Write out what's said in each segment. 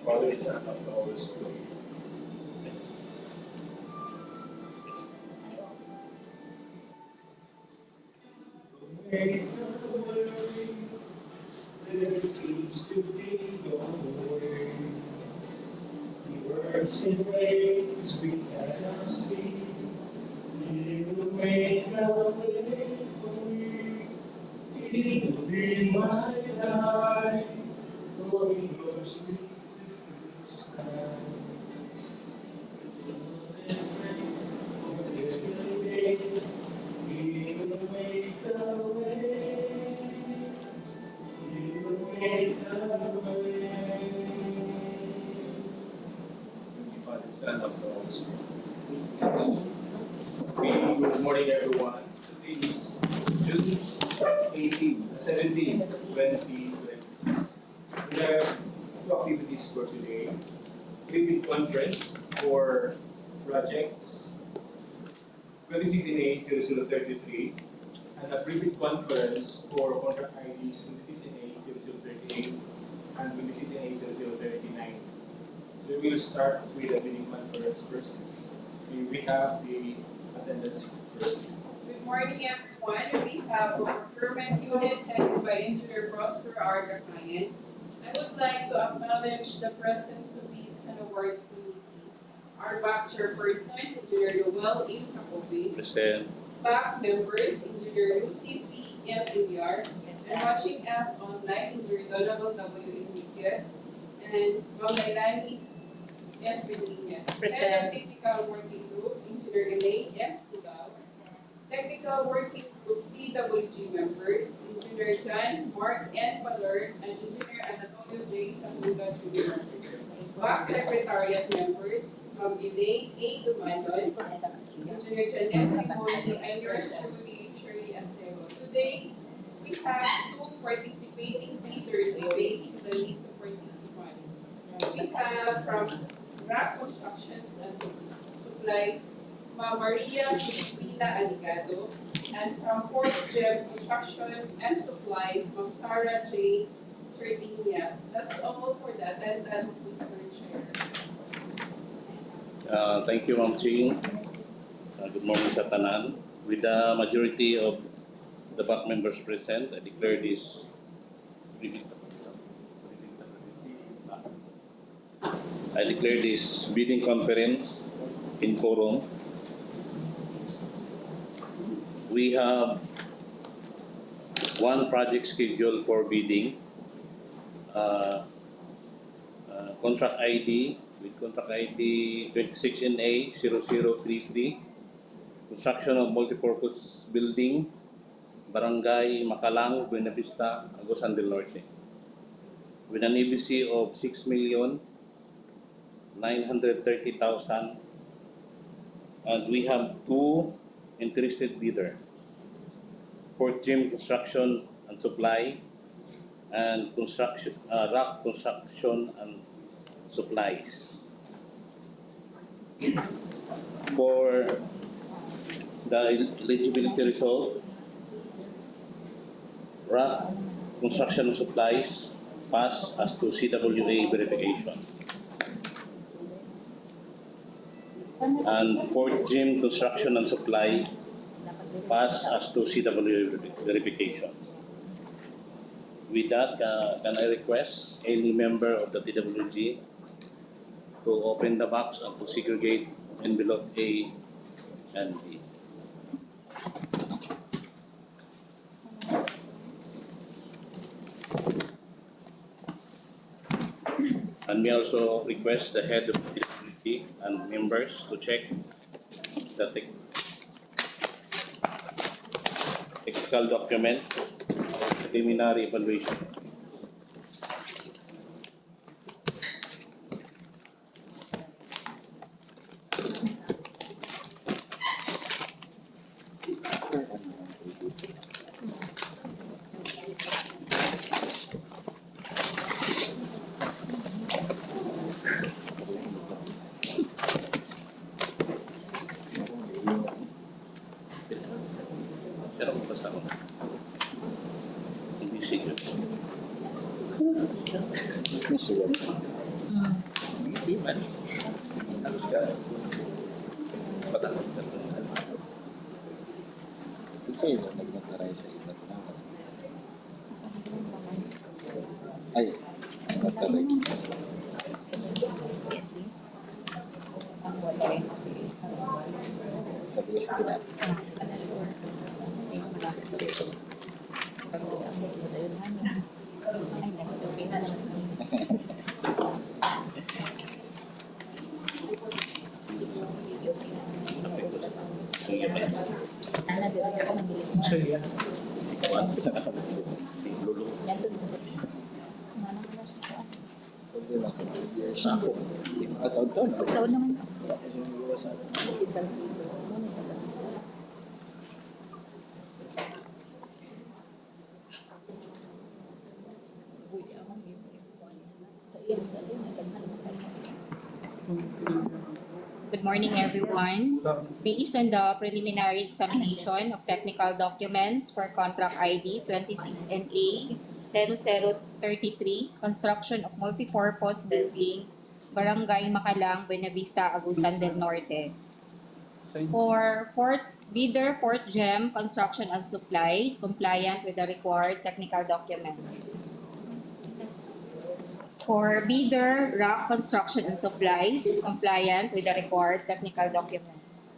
Father, Son, and the Holy Spirit. There seems to be no way. He works in ways we cannot see. He will make a way for me. He will be my light. Oh, he goes to the sky. His grace for every day. He will make a way. He will make a way. Father, Son, of the Holy Spirit. Good morning, everyone. Today is June 17, 2026. We have two activities for today. Briefing conference for projects 26NA 0033 and a briefing conference for contract IDs 26NA 0038 and 26NA 0039. So we will start with the briefing conference first. We have the attendance first. Good morning, everyone. We have a procurement unit headed by Engineer Prosper R. Cagayan. I would like to acknowledge the presence of Leads and Awards Committee. Our back chairperson, Engineer Noel A. Jacobi. Present. Back members, Engineer Lucy P. M. Ilyar. And watching us online, Engineer Donovan W. Enriquez. And Mamaylani S. Pedriña. Head of Technical Working Group, Engineer Elaine S. Tubay. Technical Working Group DPWH members, Engineer John Mark N. Valor and Engineer Antonio J. Samuga Jr. Back Secretariat members, Elaine A. Dumandon, Engineer Janet Timoni, and yours truly, Shirley Acero. Today, we have two participating leaders based on the list of participants. We have from Rock Constructions and Supplies, Ma Maria Filipina Aligado, and from Fort Gem Construction and Supply, Ma'am Sarah J. Sardinia. That's all for the attendance, Mr. Chair. Thank you, Ma'am Ching. Good morning sa tanan. With the majority of the back members present, I declare this bidding conference in quorum. We have one project scheduled for bidding. Contract ID with contract ID 26NA 0033. Construction of multipurpose building, Barangay, Macalang, Buenavista, Agusan del Norte. With an EBC of 6,930,000, and we have two interested bidder, Fort Gym Construction and Supply, and Rock Construction and Supplies. For the eligibility result, Rock Construction and Supplies pass as to CWA verification. And Fort Gym Construction and Supply pass as to CWA verification. With that, can I request any member of the TWG to open the box and to segregate envelope A and B. And we also request the head of the TWG and members to check the technical documents of preliminary evaluation. man. Halos ka. Patakot ka. Sa'yo, nag-nataray sa iba't naman. Ay, nataray. PSD. Ang wala rin. Sa PSD na. Sige ba? Ana, dito ako mabilis na. Sige. Once na. Lulu. Yan doon. Mana mo na siya. Pwede lang sa 2 years. Ako. Taon-taon. Taon naman. Tapos yung iwasan. Si Salcido. Ano na taga-suko? Uy, ako yung sa iyo, dali, nagaghan mo tayo. Good morning, everyone. Based on the preliminary examination of technical documents for contract ID 26NA 0033, construction of multipurpose building, Barangay Macalang, Buenavista, Agusan del Norte. For bidder, Fort Gem Construction and Supplies, compliant with the required technical documents. For bidder, Rock Construction and Supplies, is compliant with the required technical documents.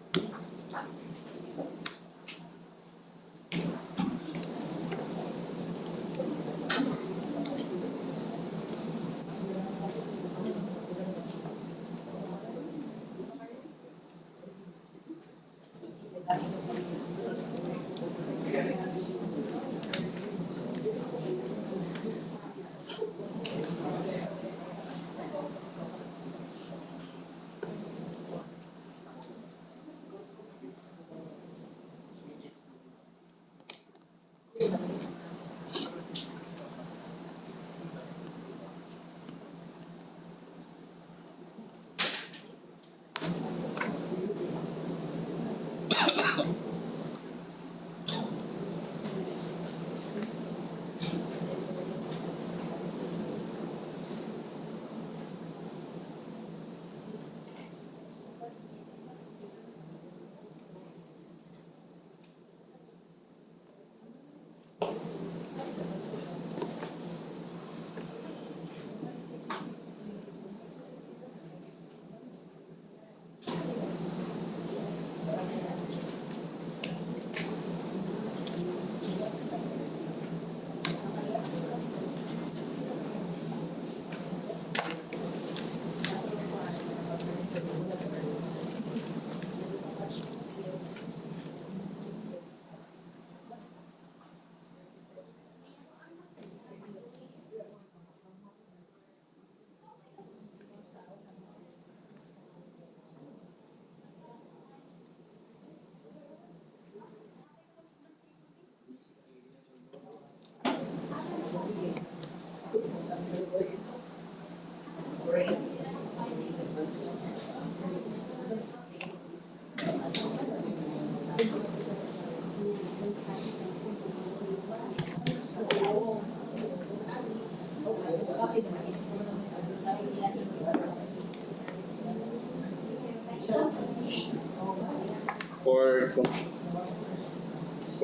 For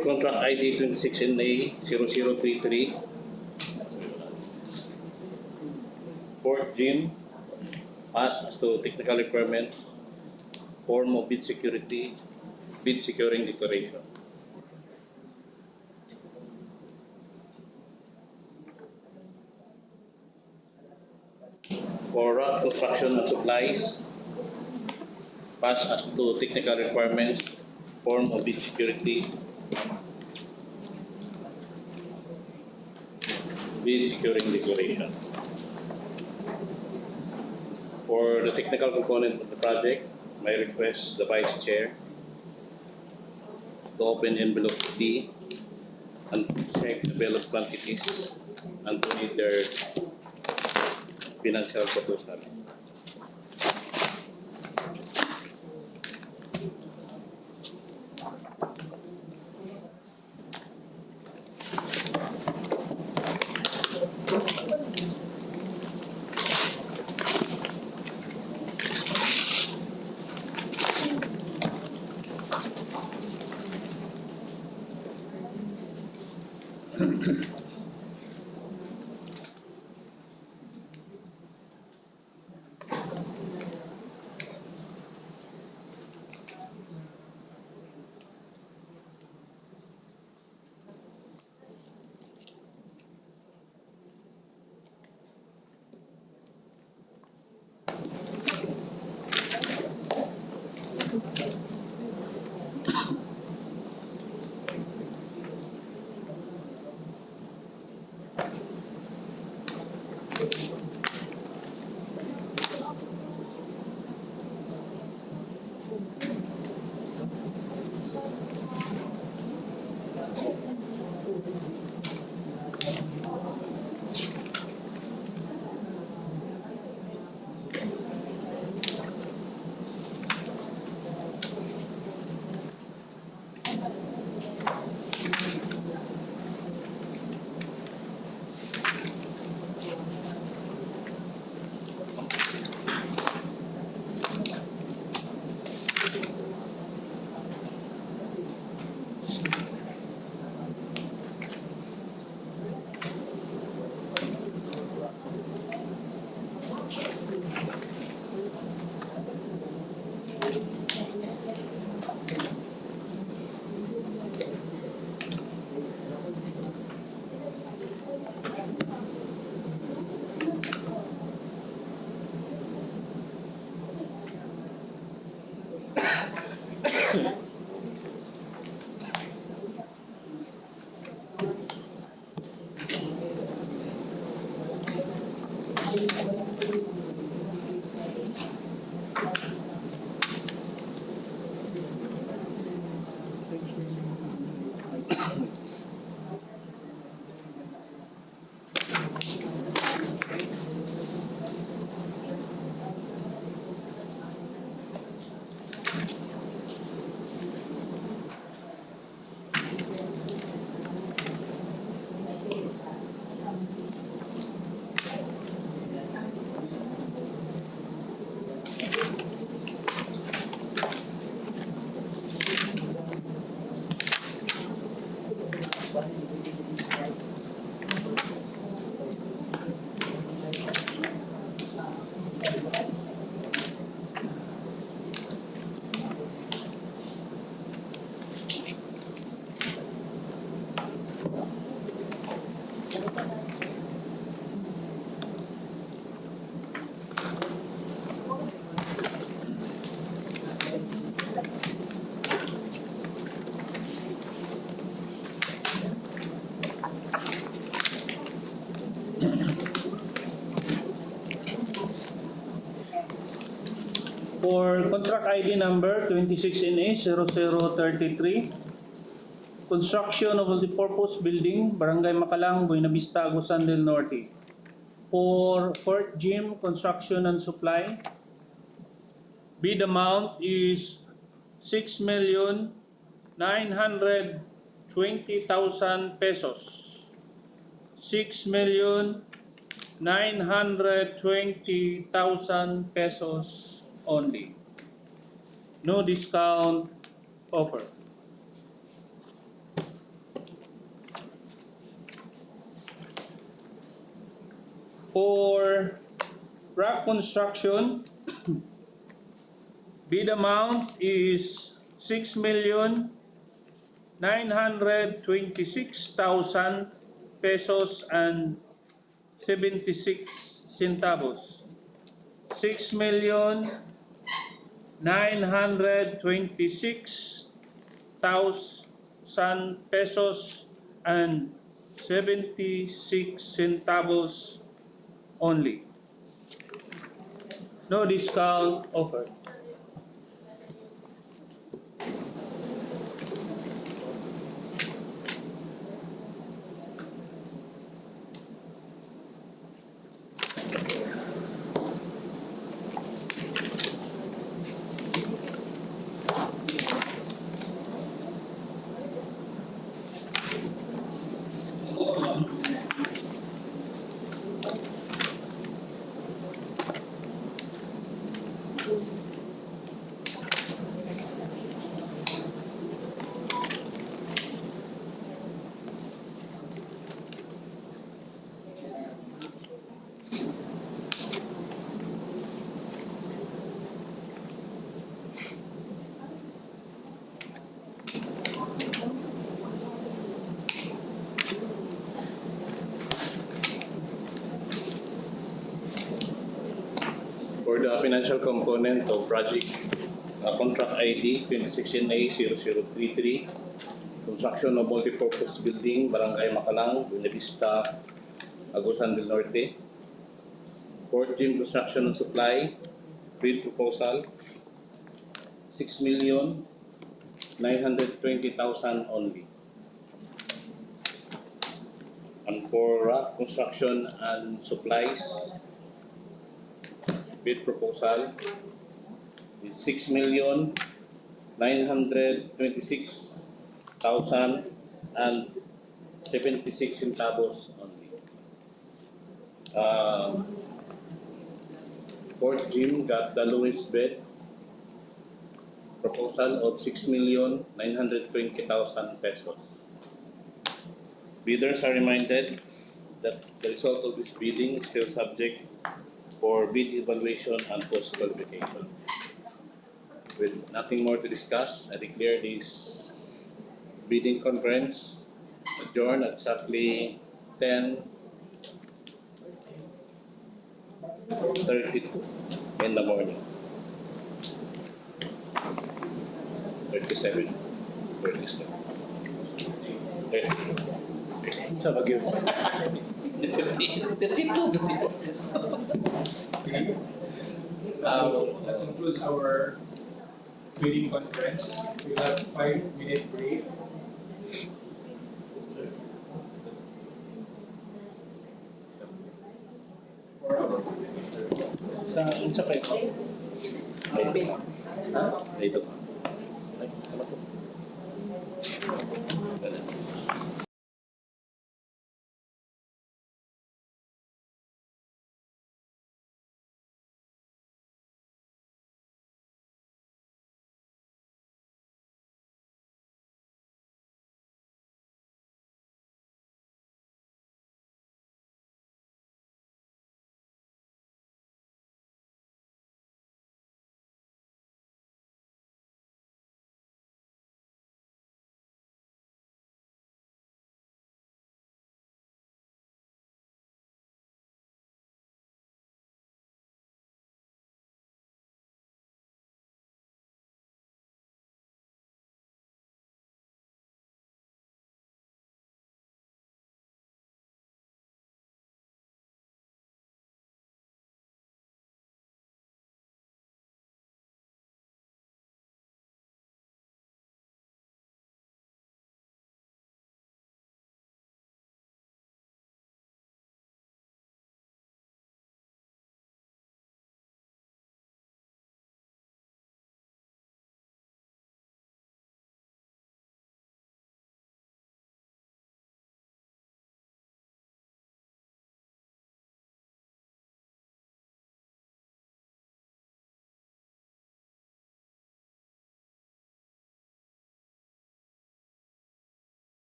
contract ID 26NA 0033, Fort Gym, pass as to technical requirements, form of bid security, bid securing declaration. For rock construction and supplies, pass as to technical requirements, form of bid security, bid securing declaration. For the technical component of the project, may request the Vice Chair to open envelope B and check the bill of quantities and to meet their financial proposal. For contract ID number 26NA0033, construction of multipurpose building, Barangay Macalang, Buenavista, Agusan del Norte. For Fort Gym construction and supply, bid amount is 6,920,000 pesos. 6,920,000 pesos only. No discount offer. For rock construction, bid amount is 6,926,000 pesos and 76 centavos. 6,926,000 pesos and 76 centavos only. No discount offered. For the financial component of Brgy, contract ID 26NA0033, construction of multipurpose building, Barangay Macalang, Buenavista, Agusan del Norte. Fort Gym construction and supply, bid proposal, 6,920,000 only. And for rock construction and supplies, bid proposal is 6,926,000 and 76 centavos only. Fort Gym got the lowest bid proposal of 6,920,000 pesos. Bidders are reminded that the result of this bidding is still subject for bid evaluation and post-qualification. With nothing more to discuss, I declare this bidding conference adjourned at exactly 10:32 in the morning. 37. 37. Sa Baguio. 32. That concludes our meeting conference. We have 5-minute break. For our Sa kayo? Ha? Dito. Ay, ano po?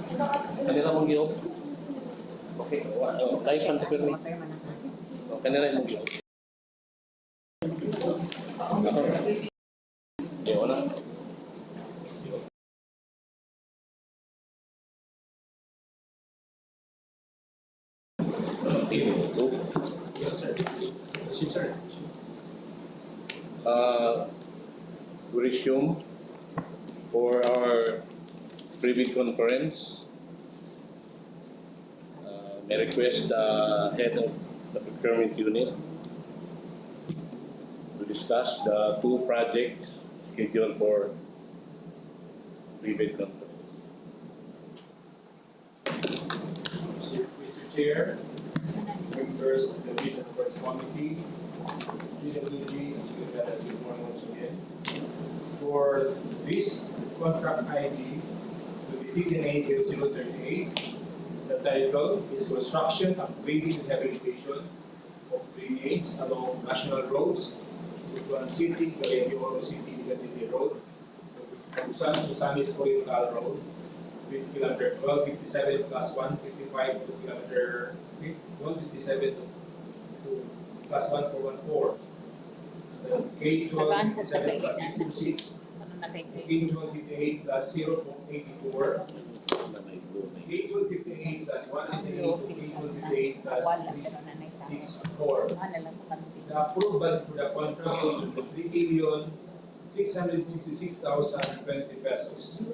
Kanila mong giyo. Okay, live man tapos ni. Kanila mong giyo. Ako. Yo na. Yes, sir. Yes, sir. We resume for our privy conference. May request the head of the procurement unit to discuss the two projects scheduled for privy conference. Mr. Chair, members of the Vision Affairs Committee, DPWH Agusan, good morning once again. For this contract ID to the CCNA 0038, the title is Construction, Upgrading, and Rehabilitation of Drainage along National Roads, Butuan City, City-Iligan City Road, Agusan-Misamis Oriental Road, with kilometer 1257 plus 155 to kilometer 157 to plus 1414. K 1257 plus 626, K 1258 plus 0.84, K 1258 plus 188 to K 1258 plus 364. The approved budget for the contract is 3,666,020 pesos.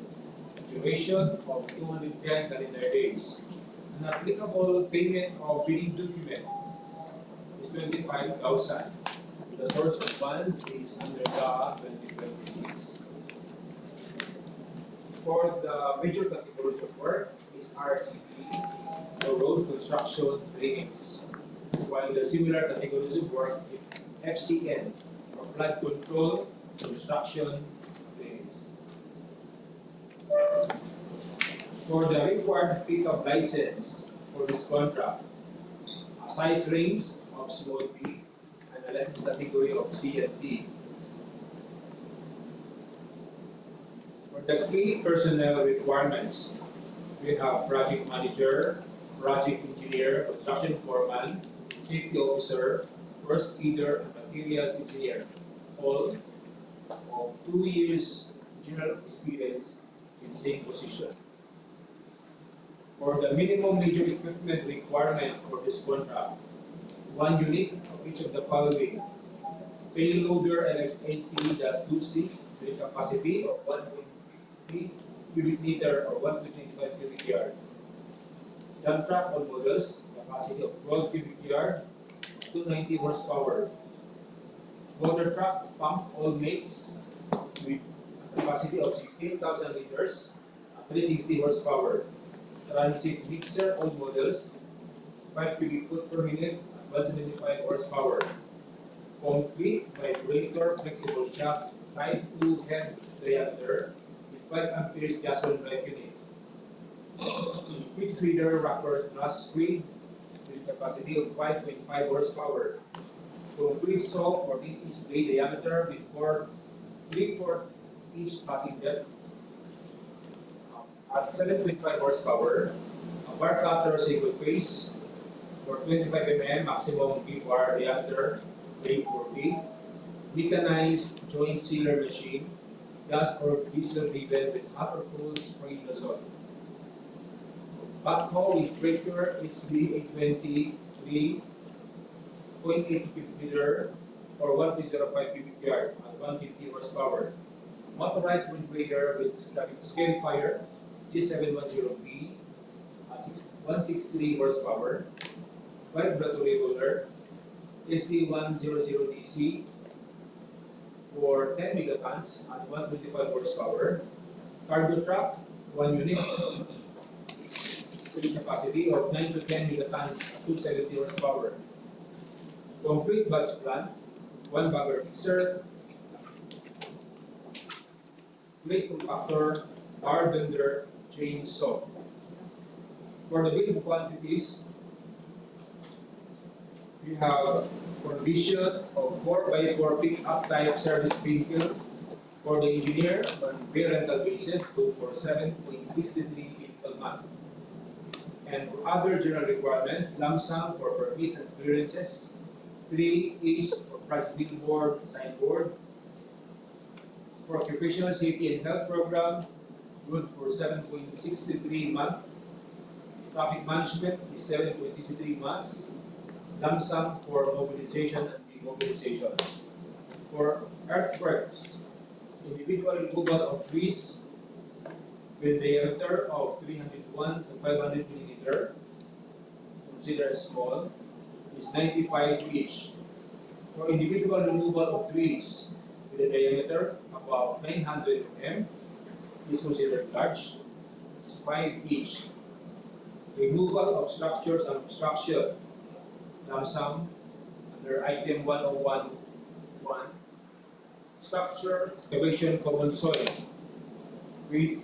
Duration of 210 calendar days. An applicable payment of bidding document is 25,000. The source of funds is under the 2026. For the major categories of work is RCP, the road construction drainage, while the similar categories of work is FCN, or flood control construction drainage. For the required pickup license for this contract, a size range of small p and a license category of C and D. For the key personnel requirements, we have project manager, project engineer, construction foreman, safety officer, first aider, and materials engineer, all of 2 years general experience in same position. For the minimum major equipment requirement for this contract, 1 unit of each of the following: payloader LX80-2C with a capacity of 1.3 cubic meter or 125 cubic yard. Dump truck all models, capacity of 12 cubic yard, 290 horsepower. Water truck pump all makes with capacity of 16,000 liters, 360 horsepower. Transit mixer all models, 5 cubic foot per minute, 175 horsepower. Complete vibrator flexible shaft, type 2 head diameter with 5 amperes gasoline drive unit. Quick feeder rocker truss screen with capacity of 5.5 horsepower. Complete saw 14-inch blade diameter with 3/4 inch cutting depth at 7.5 horsepower. A bar cutter single phase for 25 mm maximum beam bar diameter, grade 40. Mechanized joint sealer machine, gas or diesel driven with hot or cold spray nozzle. Backhoe with breaker HB 820 3.8 cubic meter or 1.05 cubic yard at 150 horsepower. Motorized wind breaker with scale fire G710B at 163 horsepower. Vibratory roller SD100DC for 10 megatons at 125 horsepower. Cargo truck, 1 unit with capacity of 9 to 10 megatons at 270 horsepower. Complete batch plant, 1 bagger mixer, plate compactor, bar bender, chainsaw. For the build quantities, we have provision of 4x4 pick-up type service vehicle for the engineer on pay rental basis 247.63 vehicle month. And for other general requirements, lump sum for permits and clearances, 3 each for project billboard and signboard. For occupational safety and health program, good for 7.63 months. Traffic management is 7.63 months. Lump sum for mobilization and demobilization. For earthworks, individual removal of trees with diameter of 301 to 500 millimeter, considered small, is 95 each. For individual removal of trees with a diameter above 900 mm, is considered large, it's 5 each. Removal of structures and obstruction, lump sum, under item 101.1, structure excavation common soil with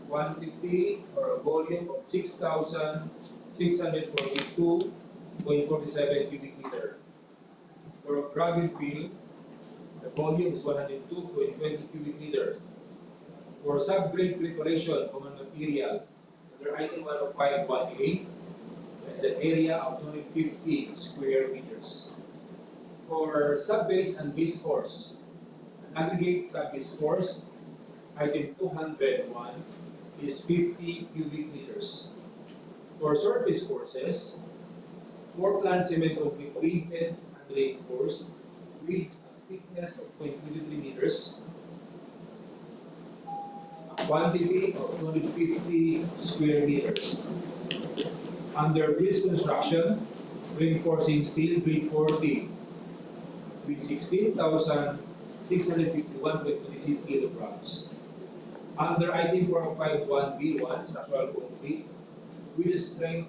quantity or a volume of 6,642.47 cubic meter. For a gravel field, the volume is 102.20 cubic meters. For subgrade preparation common material, under item 105.1A, that's an area of 250 square meters. For subbase and base course, an aggregate subbase course, item 201 is 50 cubic meters. For surface courses, Portland cement concrete treated and reinforced with a thickness of 0.23 meters, a quantity of 250 square meters. Under bridge construction, reinforcing steel grade 40 with 16,651.26 kilograms. Under item 451B1, structural concrete, with a strength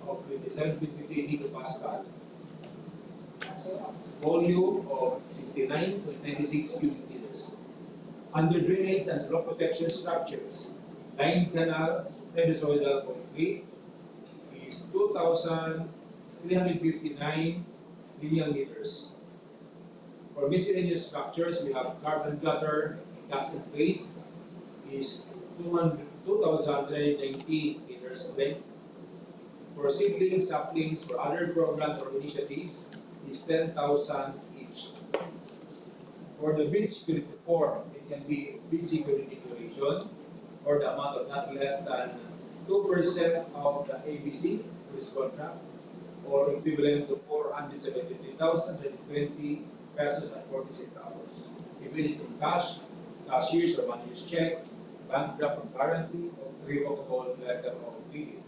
of 27.58 megapascal, volume of 69.96 cubic meters. Under drainage and slope protection structures, 9 canals, trapezoidal concrete is 2,359 linear meters. For miscellaneous structures, we have carbon gutter and cast in place is 2,319 meters length. For seedlings, saplings, for other programs or initiatives is 10,000 each. For the bid security form, it can be bid security declaration or the amount of not less than 2% of the ABC for this contract, or equivalent to 473,020 pesos and 46 hours. If it is in cash, cashier's or one-year's check, bank draft or guarantee, or revocable letter of credit.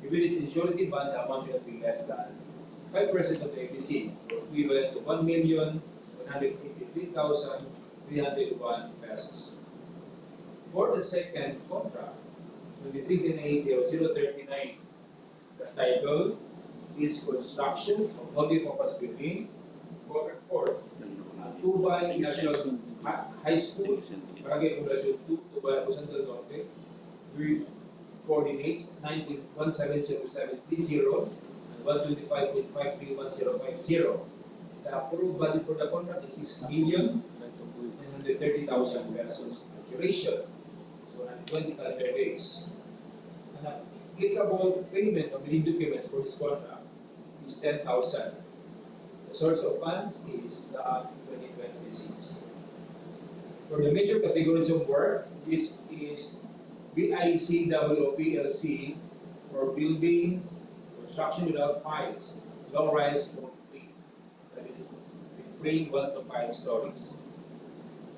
If it is in surety bond, the amount should be less than 5% of the ABC, or equivalent to 1,183,301 pesos. For the second contract, 26NA0039, the title is Construction of Multi-Purpose Building for Tubay National High School, Barangay Poblacion 2, Tubay, Agusan del Norte, with coordinates 19170730 and 125.531050. The approved budget for the contract is 6,930,000 pesos. Duration is 120 calendar days. An applicable payment of billing documents for this contract is 10,000. The source of funds is the 2026. For the major categories of work, this is BICWO PLC for buildings, construction without piles, low-rise concrete, that is frame 1 to 5 stories.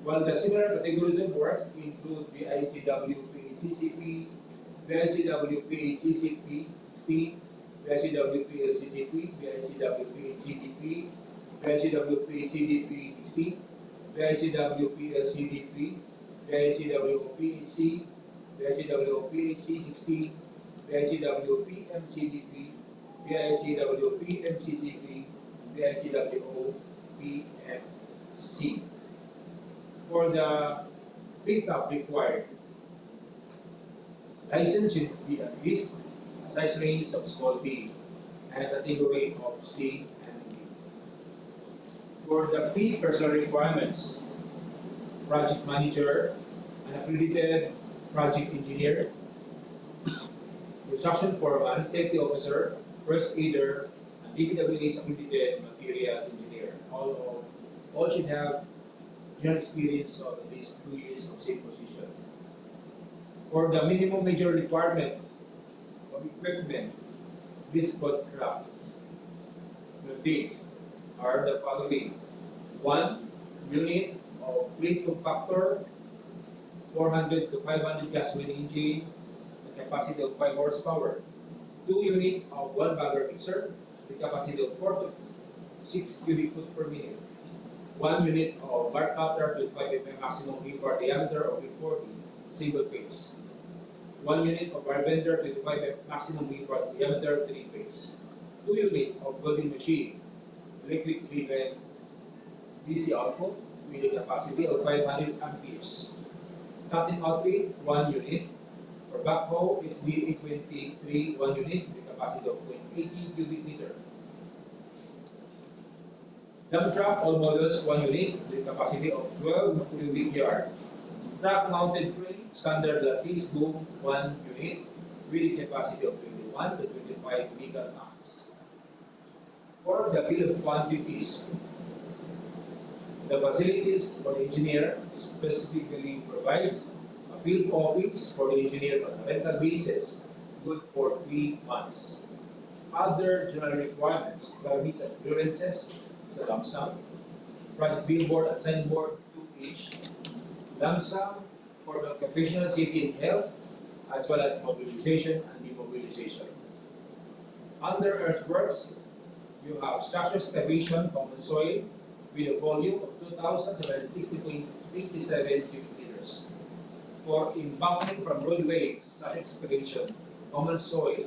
While the similar categories of work include BICW PHCCP, BICW PHCCP 16, BICW PLCCP, BICW PHCDP, BICW PHCDP 16, BICW PLCDP, BICW PHC, BICW PHC 16, BICW PMCDP, BICW PMCCP, BICW PMC. For the pickup required, license should be at least a size range of small B and a category of C and D. For the P personal requirements, project manager, an accredited project engineer, construction foreman, safety officer, first aider, and DPWH accredited materials engineer. All should have general experience of at least 2 years of same position. For the minimum major requirement of equipment, this contract, the dates are the following. 1 unit of plate compactor, 400 to 500 gasoline engine, the capacity of 5 horsepower. 2 units of one bagger mixer, the capacity of 4 to 6 cubic foot per minute. 1 unit of bar cutter with 5 mm maximum rebar diameter of 40 single phase. 1 unit of bar bender with 5 mm maximum rebar diameter 3 phase. 2 units of welding machine, electric driven DC output with a capacity of 500 amperes. Cutting outfit 1 unit. For backhoe, it's DA23 1 unit with capacity of 80 cubic meter. Dump truck, all models 1 unit with capacity of 12 cubic yard. Truck mounted crane, standard lattice boom 1 unit with a capacity of 21 to 25 megatons. For the bill of quantities, the facilities for the engineer specifically provides a field office for the engineer on a rental basis, good for 3 months. Other general requirements, permits and clearances, is a lump sum. Project billboard and signboard 2 each. Lump sum for the occupational safety and health, as well as mobilization and demobilization. Under earthworks, you have structure excavation, common soil, with a volume of 2,760.87 cubic meters. For embankment from roadway, structure excavation, common soil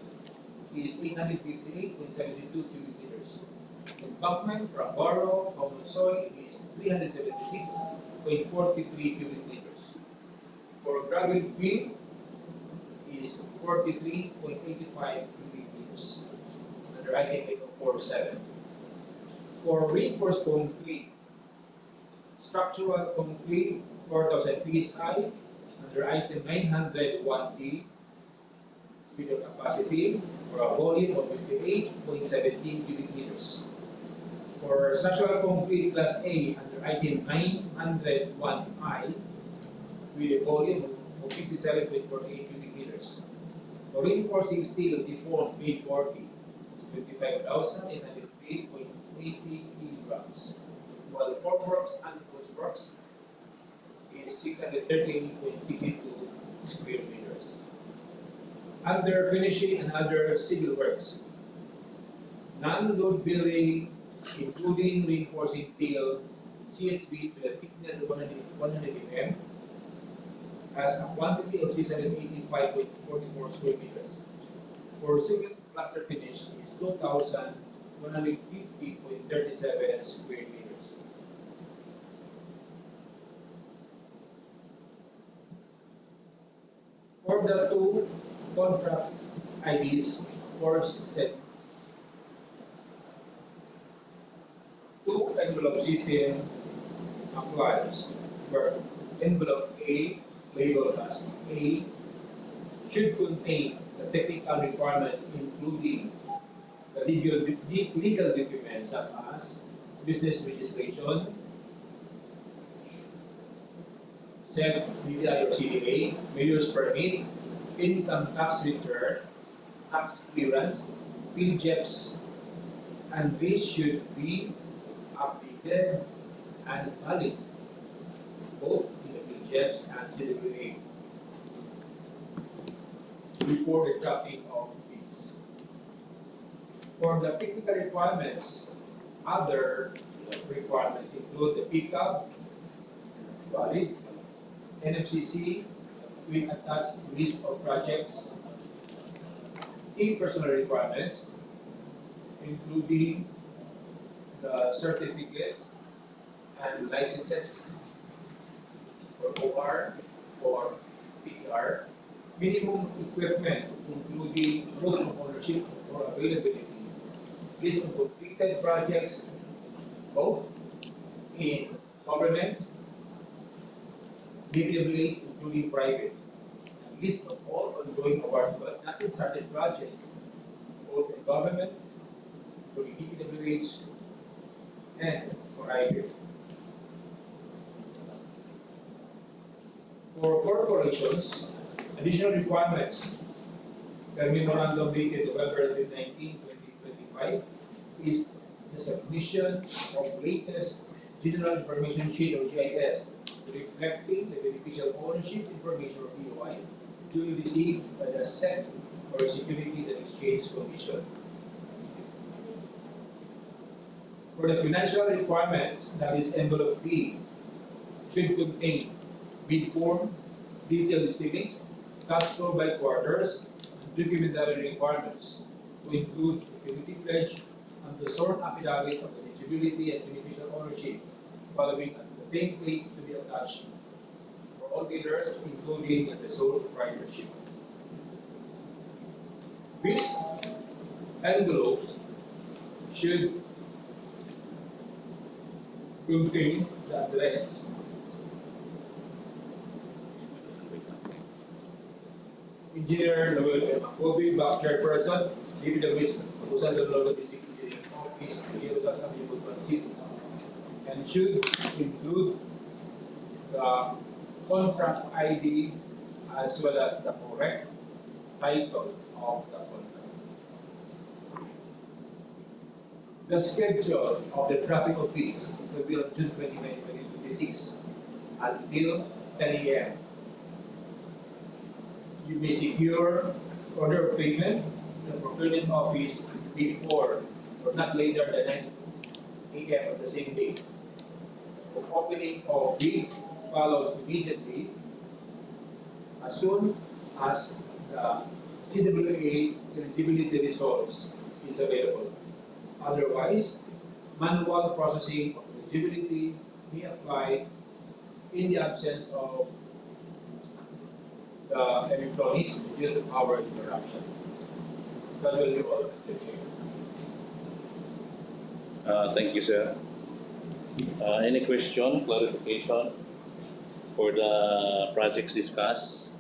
is 858.72 cubic meters. Embankment from borough, common soil is 376.43 cubic meters. For gravel field is 43.85 cubic meters. Under item 847. For reinforced concrete, structural concrete 4,000 PSI under item 901D with a capacity for a volume of 58.17 cubic meters. For structural concrete class A under item 901I with a volume of 67.48 cubic meters. For reinforcing steel deformed A40 is 25,803.80 kilograms, while the formworks and postworks is 638.62 square meters. Under finishing and other civil works, non-load building, including reinforcing steel, CSV with a thickness of 100 mm, has a quantity of 685.44 square meters. For civil plaster finish is 2,150.37 square meters. For the 2 contract IDs, first set 2 envelope system applies, where envelope A, labeled as A, should contain the technical requirements including the legal documents such as business registration, SEP, DTI or CDA, mayor's permit, income tax return, tax clearance, field JEPs, and these should be updated and valid, both in the field JEPs and CWA, before the copying of these. For the technical requirements, other requirements include the pickup, valid, NFCC with attached list of projects, key personal requirements, including the certificates and licenses for OR or PR, minimum equipment including proof of ownership or availability, list of completed projects both in government, DPWH including private, and list of all ongoing award but not yet started projects, both for government, for the DPWH, and for private. For corporations, additional requirements, the memorandum dated November 19, 2025, is the submission of latest General Information Sheet or GIS reflecting the beneficial ownership information or BOI duly received by the SEC or Securities and Exchange Commission. For the financial requirements, that is envelope B, should contain bid form, detailed listings, cash flow by quarters, and documentary requirements to include the committee pledge and the sworn affidavit of eligibility and beneficial ownership following the template to be attached for all bidders, including the sole proprietorship. These envelopes should contain the address, Engineer Noel Kobe, Back Chairperson, DPWH Agusan del Norte District Engineering Office, Butuan City, and should include the contract ID as well as the correct title of the contract. The schedule of the traffic of bids will be on June 29, 2026 until 10 a.m. You may secure order of payment in the procurement office before or not later than 9 a.m. of the same day. The opening of bids follows immediately as soon as the CWA eligibility results is available. Otherwise, manual processing of eligibility may apply in the absence of the electronics due to power interruption. That will be all, Mr. Chair. Thank you, sir. Any question, clarification for the projects discussed?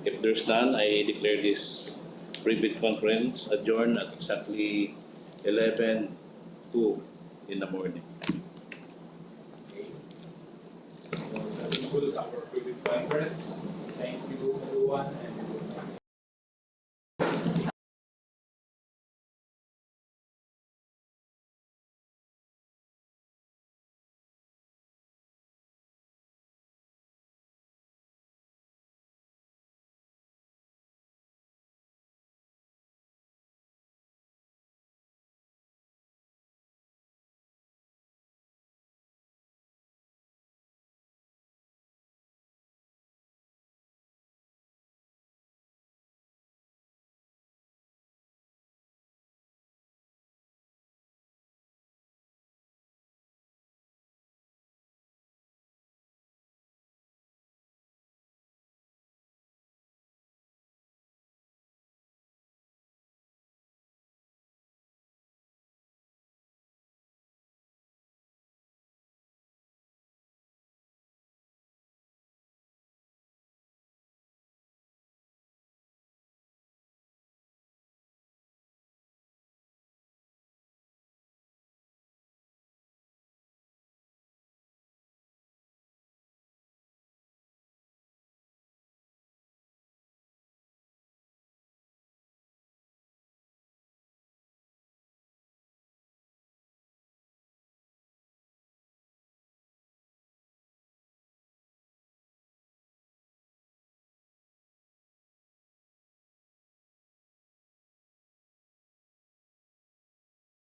If there's none, I declare this pre-bid conference adjourned at exactly 11:02 in the morning. Okay. So that concludes our pre-bid conference. Thank you, everyone.